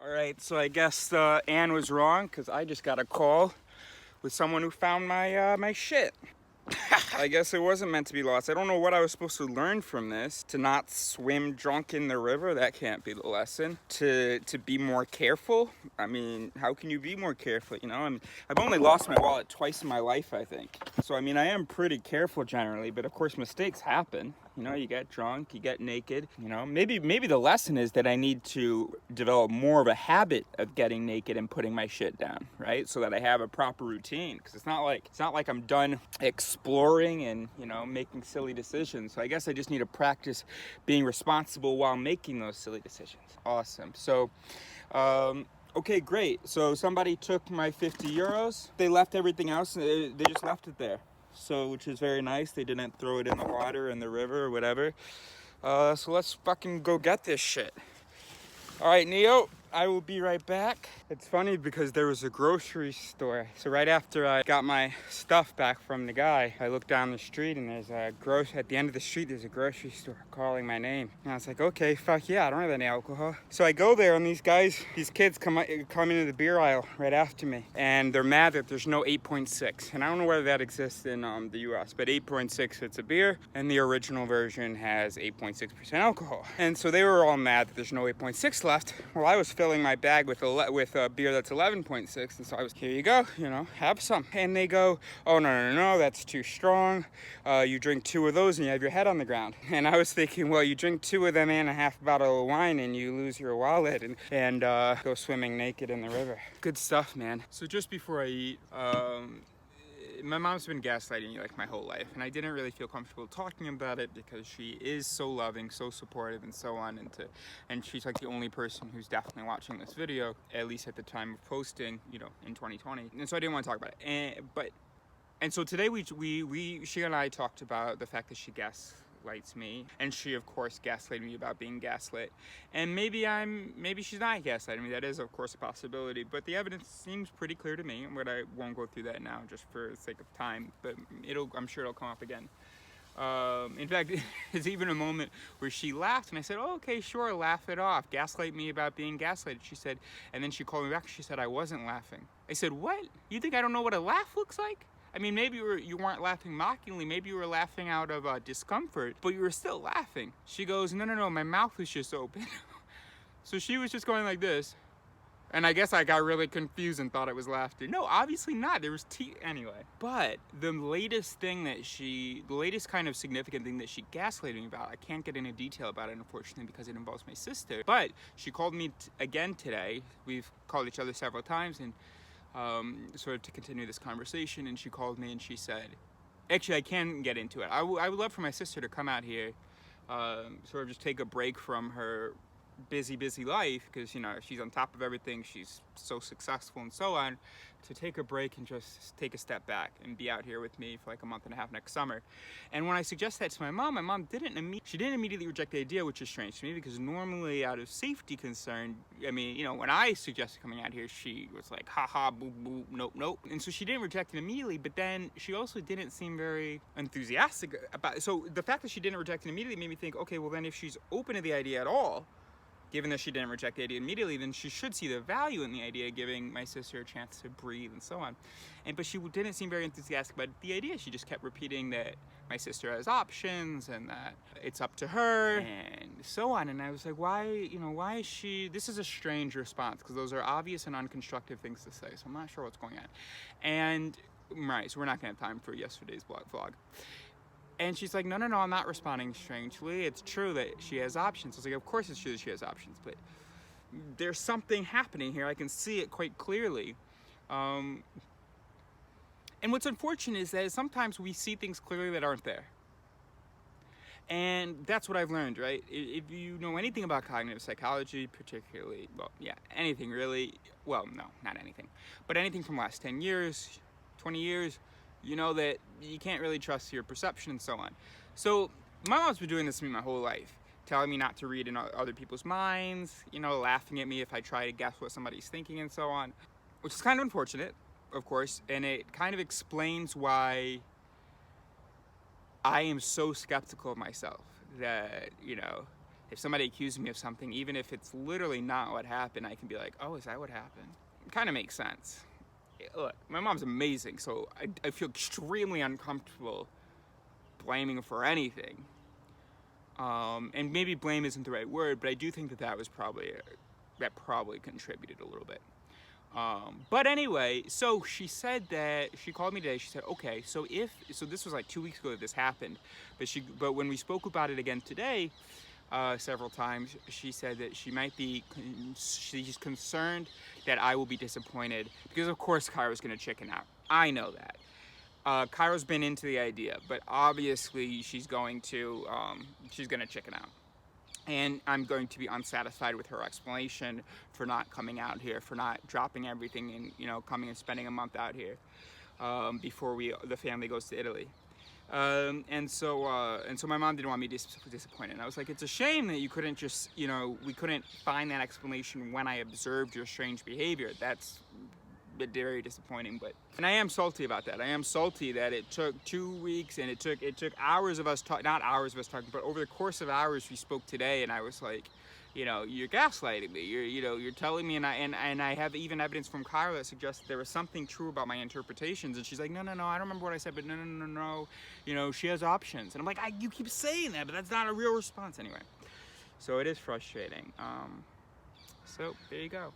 All right, so I guess Anne was wrong because I just got a call with someone who found my shit. I guess it wasn't meant to be lost. I don't know what I was supposed to learn from this. To not swim drunk in the river, that can't be the lesson. To be more careful. I mean, how can you be more careful? You know, I've only lost my wallet twice in my life, I think. So I mean, I am pretty careful generally, but of course mistakes happen. You know, you get drunk, you get naked. You know, maybe the lesson is that I need to develop more of a habit of getting naked and putting my shit down, right? So that I have a proper routine. Because it's not like I'm done exploring and, you know, making silly decisions. So I guess I just need to practice being responsible while making those silly decisions. Awesome. So okay, great. So somebody took my 50 euros. They left everything else. They just left it there. So, which is very nice. They didn't throw it in the water, in the river, or whatever. So let's fucking go get this shit. All right, Neo, I will be right back. It's funny because there was a grocery store. So right after I got my stuff back from the guy, I looked down the street and there's at the end of the street, there's a grocery store calling my name. And I was like, okay, fuck yeah, I don't have any alcohol. So I go there and these kids come into the beer aisle right after me. And they're mad that there's no 8.6. And I don't know whether that exists in the US, but 8.6, it's a beer. And the original version has 8.6% alcohol. And so they were all mad that there's no 8.6 left. Well, I was filling my bag with a beer that's 11.6, and so I was, here you go, you know, have some. And they go, oh no, that's too strong. You drink 2 of those and you have your head on the ground. And I was thinking, well, you drink 2 of them and a half bottle of wine and you lose your wallet and go swimming naked in the river. Good stuff, man. So just before I eat, my mom's been gaslighting me like my whole life, and I didn't really feel comfortable talking about it because she is so loving, so supportive, and so on. And she's like the only person who's definitely watching this video, at least at the time of posting, you know, in 2020. And so I didn't want to talk about it. And so today she and I talked about the fact that she gaslights me, and she of course gaslighted me about being gaslit. And maybe she's not gaslighting me. That is of course a possibility, but the evidence seems pretty clear to me. But I won't go through that now just for the sake of time, but I'm sure it'll come up again. In fact, there's even a moment where she laughed and I said, oh, okay, sure, laugh it off. Gaslight me about being gaslighted. She said, and then she called me back. She said, I wasn't laughing. I said, what? You think I don't know what a laugh looks like? I mean, maybe you weren't laughing mockingly. Maybe you were laughing out of discomfort, but you were still laughing. She goes, no, my mouth was just open. So she was just going like this. And I guess I got really confused and thought it was laughter. No, obviously not. There was teeth anyway. But the latest kind of significant thing that she gaslighted me about, I can't get into detail about it, unfortunately, because it involves my sister. But she called me again today. We've called each other several times, and sort of to continue this conversation, and she called me and she said, actually I can get into it. I would love for my sister to come out here, sort of just take a break from her busy life, because, you know, she's on top of everything, she's so successful and so on, to take a break and just take a step back and be out here with me for like a month and a half next summer. And when I suggested that to my mom didn't immediately reject the idea, which is strange to me, because normally out of safety concern, I mean, you know, when I suggested coming out here, she was like, haha, boo, boo, nope. And so she didn't reject it immediately, but then she also didn't seem very enthusiastic about it. So the fact that she didn't reject it immediately made me think, okay, well then if she's open to the idea at all, given that she didn't reject the idea immediately, then she should see the value in the idea, giving my sister a chance to breathe and so on. But she didn't seem very enthusiastic about the idea. She just kept repeating that my sister has options and that it's up to her and so on. And I was like, why is she, this is a strange response, because those are obvious and unconstructive things to say. So I'm not sure what's going on. And, right, so we're not gonna have time for yesterday's vlog. And she's like, no, I'm not responding strangely. It's true that she has options. I was like, of course it's true that she has options, but there's something happening here. I can see it quite clearly. And what's unfortunate is that sometimes we see things clearly that aren't there. And that's what I've learned, right? If you know anything about cognitive psychology, particularly, well, yeah, anything really, well, no, not anything, but anything from the last 10 years, 20 years, you know that you can't really trust your perception and so on. So my mom's been doing this to me my whole life, telling me not to read in other people's minds, you know, laughing at me if I try to guess what somebody's thinking and so on, which is kind of unfortunate, of course, and it kind of explains why I am so skeptical of myself, that, you know, If somebody accuses me of something, even if it's literally not what happened, I can be like, oh, is that what happened? It kind of makes sense. Look, my mom's amazing, so I feel extremely uncomfortable blaming her for anything. And maybe blame isn't the right word, but I do think that that probably contributed a little bit. But anyway, so she said that, she called me today, she said, okay, so this was like 2 weeks ago that this happened, but when we spoke about it again today, several times, she said that she's concerned that I will be disappointed, because of course Kyra's gonna chicken out. I know that. Kyra's been into the idea, but obviously she's gonna chicken out. And I'm going to be unsatisfied with her explanation for not coming out here, for not dropping everything and, you know, coming and spending a month out here before the family goes to Italy. And so my mom didn't want me disappointed. And I was like, it's a shame that you couldn't just, you know, we couldn't find that explanation when I observed your strange behavior. That's very disappointing. And I am salty about that. I am salty that it took 2 weeks and it took hours of us not hours of us talking, but over the course of hours we spoke today, and I was like, you know, you're gaslighting me. You're telling me, and I have even evidence from Kyra that suggests there was something true about my interpretations. And she's like, no, I don't remember what I said, but no. You know, she has options. And I'm like, you keep saying that, but that's not a real response anyway. So it is frustrating. So there you go.